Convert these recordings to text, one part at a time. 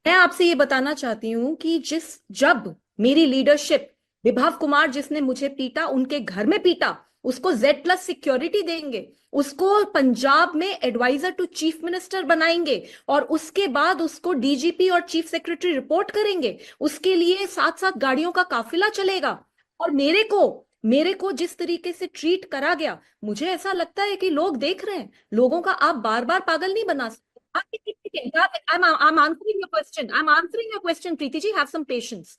मैं आपसे ये बताना चाहती हूँ कि जब मेरी लीडरशिप, विभव कुमार जिसने मुझे पीटा, उनके घर में पीटा, उसको Z+ सिक्योरिटी देंगे, उसको पंजाब में एडवाइजर टू चीफ मिनिस्टर बनाएंगे, और उसके बाद उसको DGP और चीफ सेक्रेटरी रिपोर्ट करेंगे, उसके लिए 7-7 गाड़ियों का काफिला चलेगा। और मेरे को जिस तरीके से ट्रीट करा गया, मुझे ऐसा लगता है कि लोग देख रहे हैं। लोगों का आप बार बार पागल नहीं बना सकते। I'm answering your question. I'm answering your question, Preeti ji, have some patience.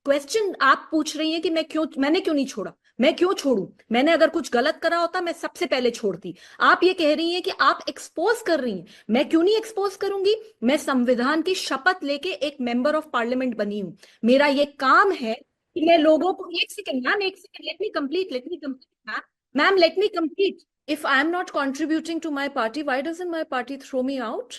Question आप पूछ रही हैं कि मैंने क्यों नहीं छोड़ा। मैं क्यों छोड़ू? मैंने अगर कुछ गलत करा होता मैं सबसे पहले छोड़ती। आप ये कह रही हैं कि आप एक्सपोज कर रही हैं। मैं क्यों नहीं एक्सपोज करूंगी? मैं संविधान की शपथ लेके एक मेंबर ऑफ पार्लियामेंट बनी हूं। मेरा ये काम है कि मैं लोगों को, एक सेकेंड मैम, एक second, let me complete ma'am. Ma'am, let me complete. If I'm not contributing to my party, why doesn't my party throw me out?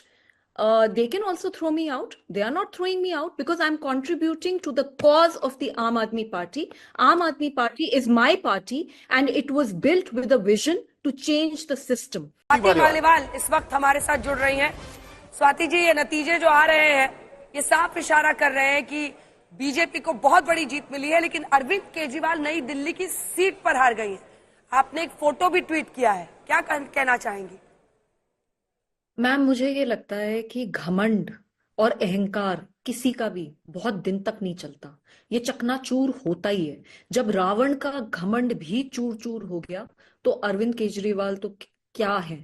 They can also throw me out. They are not throwing me out because I'm contributing to the cause of the Aam Aadmi Party. Aam Aadmi Party is my party and it was built with a vision to change the system. Swati Maliwal इस वक्त हमारे साथ जुड़ रही हैं। स्वाति जी, ये नतीजे जो आ रहे हैं ये साफ इशारा कर रहे हैं कि बीजेपी को बहुत बड़ी जीत मिली है, लेकिन अरविंद केजरीवाल नई दिल्ली की सीट पर हार गई हैं। आपने एक फोटो भी ट्वीट किया है, क्या कहना चाहेंगी? मैम, मुझे ये लगता है कि घमंड और अहंकार किसी का भी बहुत दिन तक नहीं चलता। ये चकनाचूर होता ही है। जब रावण का घमंड भी चूर चूर हो गया, तो अरविंद केजरीवाल तो क्या है।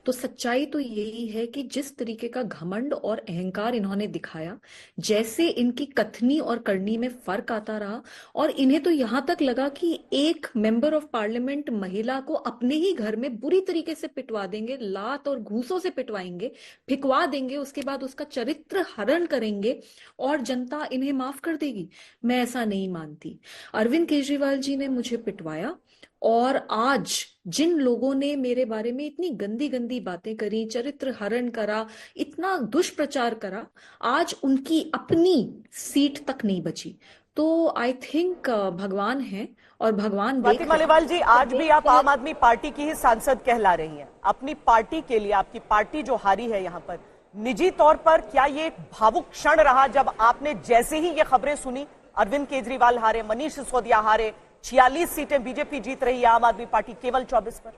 तो सच्चाई तो यही है कि जिस तरीके का घमंड और अहंकार इन्होंने दिखाया, जैसे इनकी कथनी और करनी में फर्क आता रहा, और इन्हें तो यहां तक लगा कि एक मेंबर ऑफ पार्लियामेंट महिला को अपने ही घर में बुरी तरीके से पिटवा देंगे, लात और घूंसों से पिटवाएंगे, फिकवा देंगे, उसके बाद उसका चरित्र हरण करेंगे और जनता इन्हें माफ कर देगी। मैं ऐसा नहीं मानती। अरविंद केजरीवाल जी ने मुझे पिटवाया, और आज जिन लोगों ने मेरे बारे में इतनी गंदी गंदी बातें करी, चरित्र हरण करा, इतना दुष्प्रचार करा, आज उनकी अपनी सीट तक नहीं बची। तो आई थिंक भगवान है और भगवान स्वाति देख रहे मालीवाल जी, आज भी आप हैं। आम आदमी पार्टी की ही सांसद कहला रही हैं। अपनी पार्टी के लिए, आपकी पार्टी जो हारी है यहाँ पर, निजी तौर पर क्या ये एक भावुक क्षण रहा जब आपने जैसे ही ये खबरें सुनी, अरविंद केजरीवाल हारे, मनीष सिसोदिया हारे, 46 सीटें बीजेपी जीत रही है, आम आदमी पार्टी केवल 24 पर?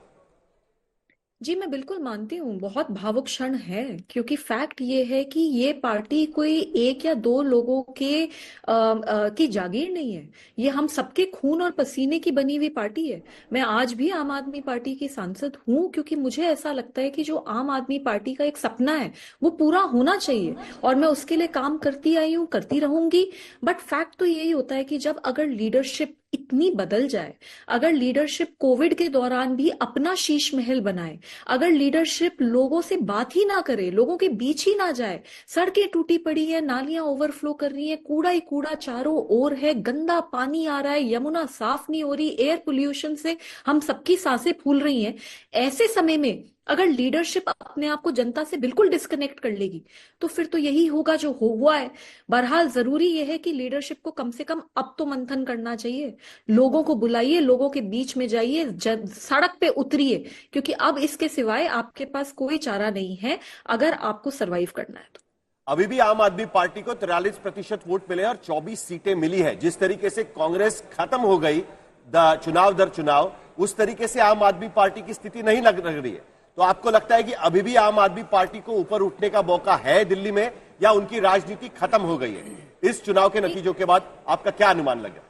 जी, मैं बिल्कुल मानती हूँ, बहुत भावुक क्षण है, क्योंकि फैक्ट ये है कि ये पार्टी कोई एक या दो लोगों की जागीर नहीं है। ये हम सबके खून और पसीने की बनी हुई पार्टी है। मैं आज भी आम आदमी पार्टी की सांसद हूँ, क्योंकि मुझे ऐसा लगता है कि जो आम आदमी पार्टी का एक सपना है वो पूरा होना चाहिए, और मैं उसके लिए काम करती आई हूँ, करती रहूंगी। बट फैक्ट तो यही होता है कि जब अगर लीडरशिप इतनी बदल जाए, अगर लीडरशिप कोविड के दौरान भी अपना शीश महल बनाए, अगर लीडरशिप लोगों से बात ही ना करे, लोगों के बीच ही ना जाए, सड़कें टूटी पड़ी है, नालियां ओवरफ्लो कर रही हैं, कूड़ा ही कूड़ा चारों ओर है, गंदा पानी आ रहा है, यमुना साफ नहीं हो रही, एयर पोल्यूशन से हम सबकी सांसें फूल रही हैं, ऐसे समय में अगर लीडरशिप अपने आप को जनता से बिल्कुल डिस्कनेक्ट कर लेगी, तो फिर तो यही होगा जो हुआ है। बहरहाल जरूरी यह है कि लीडरशिप को कम से कम अब तो मंथन करना चाहिए। लोगों को बुलाइए, लोगों के बीच में जाइए, सड़क पे उतरिए, क्योंकि अब इसके सिवाय आपके पास कोई चारा नहीं है अगर आपको सरवाइव करना है तो। अभी भी आम आदमी पार्टी को 43% वोट मिले और 24 सीटें मिली है। जिस तरीके से कांग्रेस खत्म हो गई चुनाव दर चुनाव, उस तरीके से आम आदमी पार्टी की स्थिति नहीं लग रही है। तो आपको लगता है कि अभी भी आम आदमी पार्टी को ऊपर उठने का मौका है दिल्ली में, या उनकी राजनीति खत्म हो गई है? इस चुनाव के नतीजों के बाद आपका क्या अनुमान लगा?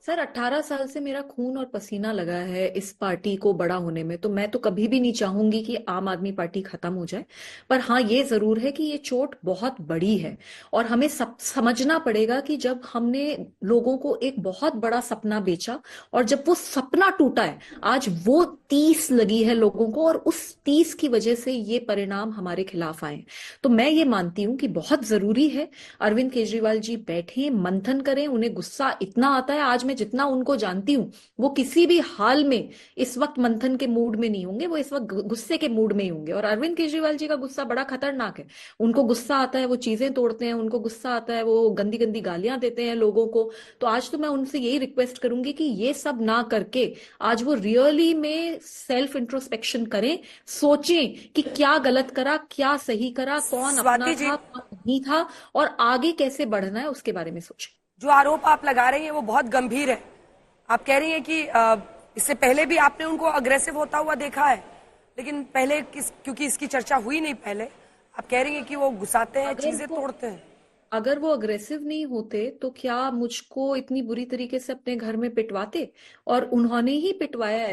सर, 18 साल से मेरा खून और पसीना लगा है इस पार्टी को बड़ा होने में, तो मैं तो कभी भी नहीं चाहूंगी कि आम आदमी पार्टी खत्म हो जाए। पर हाँ, ये जरूर है कि ये चोट बहुत बड़ी है, और हमें सब समझना पड़ेगा कि जब हमने लोगों को एक बहुत बड़ा सपना बेचा, और जब वो सपना टूटा है, आज वो 30 लगी है लोगों को, और उस 30 की वजह से ये परिणाम हमारे खिलाफ आए। तो मैं ये मानती हूँ कि बहुत जरूरी है अरविंद केजरीवाल जी बैठे, मंथन करें। उन्हें गुस्सा इतना आता है, आज मैं जितना उनको जानती हूं, वो किसी भी हाल में इस वक्त मंथन के मूड में नहीं होंगे, वो इस वक्त गुस्से के मूड में ही होंगे। और अरविंद केजरीवाल जी का गुस्सा बड़ा खतरनाक है। उनको गुस्सा आता है वो चीजें तोड़ते हैं, उनको गुस्सा आता है वो गंदी गंदी गालियां देते हैं लोगों को। तो आज तो मैं उनसे यही रिक्वेस्ट करूंगी कि ये सब ना करके आज वो रियली में सेल्फ इंट्रोस्पेक्शन करें, सोचें कि क्या गलत करा, क्या सही करा, कौन अपना स्वाति जी, था, कौन नहीं था और आगे कैसे बढ़ना है उसके बारे में सोचें। जो आरोप आप लगा रही हैं वो बहुत गंभीर है। आप कह रही हैं कि इससे पहले भी आपने उनको अग्रेसिव होता हुआ देखा है, लेकिन पहले क्योंकि इसकी चर्चा हुई नहीं पहले, आप कह रही हैं कि वो घुसाते हैं, चीजें तोड़ते हैं। अगर वो अग्रेसिव नहीं होते तो क्या मुझको इतनी बुरी तरीके से अपने घर में पिटवाते? और उन्होंने ही पिटवाया है।